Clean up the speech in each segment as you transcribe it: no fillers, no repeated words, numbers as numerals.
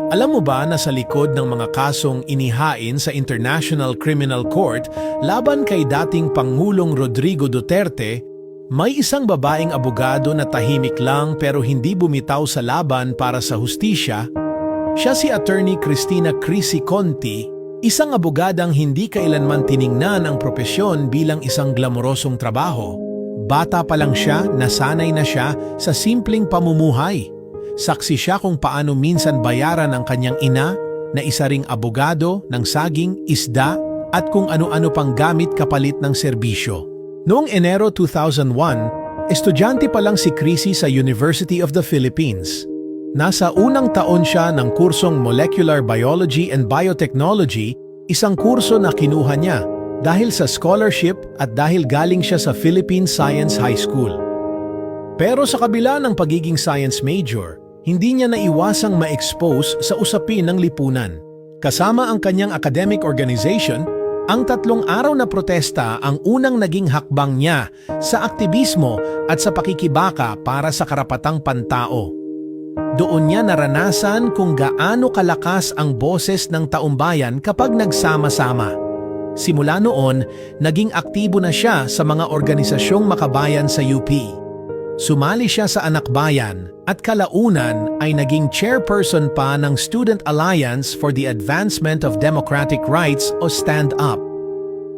Alam mo ba na sa likod ng mga kasong inihain sa International Criminal Court laban kay dating Pangulong Rodrigo Duterte, may isang babaeng abogado na tahimik lang pero hindi bumitaw sa laban para sa hustisya? Siya si Attorney Cristina Cricy Conti, isang abogadang hindi kailanman tiningnan ang propesyon bilang isang glamorosong trabaho. Bata pa lang siya, nasanay na siya sa simpleng pamumuhay. Saksi siya kung paano minsan bayaran ang kanyang ina na isa ring abogado ng saging, isda at kung ano-ano pang gamit kapalit ng serbisyo. Noong Enero 2001, estudyante pa lang si Cricy sa University of the Philippines. Nasa unang taon siya ng kursong Molecular Biology and Biotechnology, isang kurso na kinuha niya dahil sa scholarship at dahil galing siya sa Philippine Science High School. Pero sa kabila ng pagiging science major, hindi niya naiwasang ma-expose sa usapin ng lipunan. Kasama ang kanyang academic organization, ang 3 araw na protesta ang unang naging hakbang niya sa aktivismo at sa pakikibaka para sa karapatang pantao. Doon niya naranasan kung gaano kalakas ang boses ng taumbayan kapag nagsama-sama. Simula noon, naging aktibo na siya sa mga organisasyong makabayan sa UP. Sumali siya sa Anak Bayan at kalaunan ay naging chairperson pa ng Student Alliance for the Advancement of Democratic Rights o Stand Up.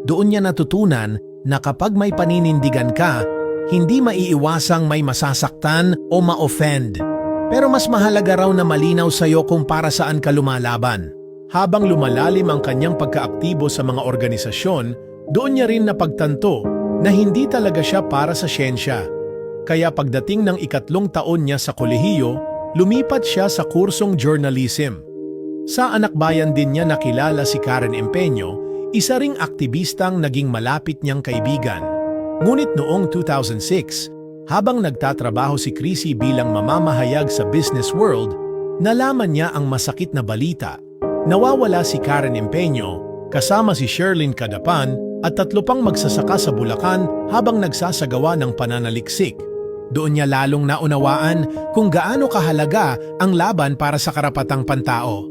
Doon niya natutunan na kapag may paninindigan ka, hindi maiiwasang may masasaktan o ma-offend. Pero mas mahalaga raw na malinaw sa'yo kung para saan ka lumalaban. Habang lumalalim ang kanyang pagkaaktibo sa mga organisasyon, doon niya rin napagtanto na hindi talaga siya para sa siyensya. Kaya pagdating ng 3 taon niya sa kolehiyo, lumipat siya sa kursong journalism. Sa Anak Bayan din niya nakilala si Karen Empeño, isa ring aktivistang naging malapit niyang kaibigan. Ngunit noong 2006, habang nagtatrabaho si Cricy bilang mamamahayag sa business world, nalaman niya ang masakit na balita. Nawawala si Karen Empeño, kasama si Sherlyn Cadapan at 3 pang magsasaka sa Bulacan habang nagsasagawa ng pananaliksik. Doon niya lalong naunawaan kung gaano kahalaga ang laban para sa karapatang pantao.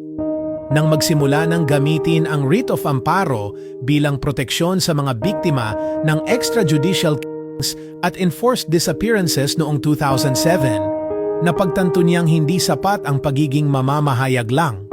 Nang magsimula ng gamitin ang writ of amparo bilang proteksyon sa mga biktima ng extrajudicial killings at enforced disappearances noong 2007, napagtanto niyang hindi sapat ang pagiging mamamahayag lang.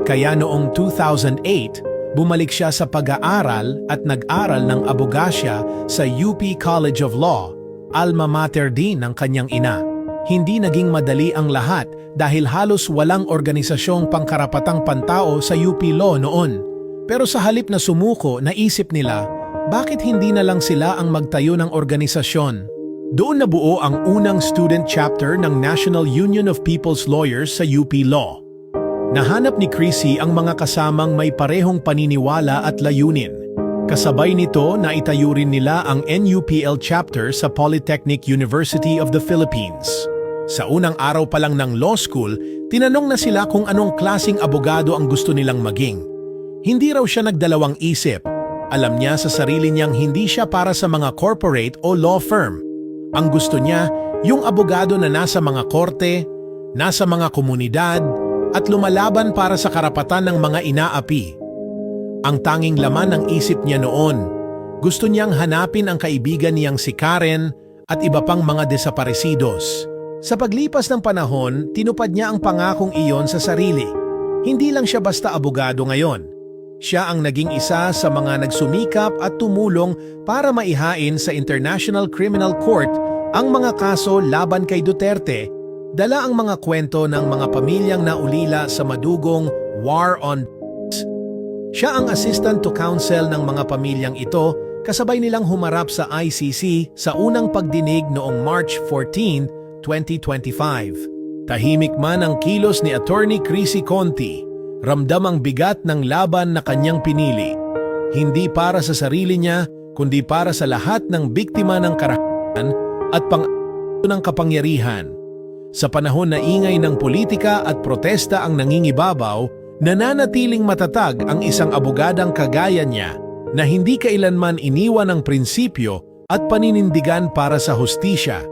Kaya noong 2008, bumalik siya sa pag-aaral at nag-aral ng abogasya sa UP College of Law, alma mater din ng kanyang ina. Hindi naging madali ang lahat dahil halos walang organisasyong pangkarapatang pantao sa UP Law noon. Pero sa halip na sumuko, naisip nila, bakit hindi na lang sila ang magtayo ng organisasyon? Doon nabuo ang unang student chapter ng National Union of People's Lawyers sa UP Law. Nahanap ni Cricy ang mga kasamang may parehong paniniwala at layunin. Kasabay nito, naitayo rin nila ang NUPL chapter sa Polytechnic University of the Philippines. Sa unang araw pa lang ng law school, tinanong na sila kung anong klasing abogado ang gusto nilang maging. Hindi raw siya nagdalawang isip. Alam niya sa sarili niyang hindi siya para sa mga corporate o law firm. Ang gusto niya, yung abogado na nasa mga korte, nasa mga komunidad, at lumalaban para sa karapatan ng mga inaapi. Ang tanging laman ng isip niya noon, gusto niyang hanapin ang kaibigan niyang si Karen at iba pang mga desaparecidos. Sa paglipas ng panahon, tinupad niya ang pangakong iyon sa sarili. Hindi lang siya basta abogado ngayon. Siya ang naging isa sa mga nagsumikap at tumulong para maihain sa International Criminal Court ang mga kaso laban kay Duterte, dala ang mga kwento ng mga pamilyang naulila sa madugong War on Drugs. Siya ang assistant to counsel ng mga pamilyang ito, kasabay nilang humarap sa ICC sa unang pagdinig noong March 14, 2025. Tahimik man ang kilos ni Attorney Cricy Conti, ramdam ang bigat ng laban na kanyang pinili. Hindi para sa sarili niya, kundi para sa lahat ng biktima ng karahasan at ng kapangyarihan. Sa panahon na ingay ng politika at protesta ang nangingibabaw, nananatiling matatag ang isang abogadang kagaya niya na hindi kailanman iniwan ng prinsipyo at paninindigan para sa hustisya.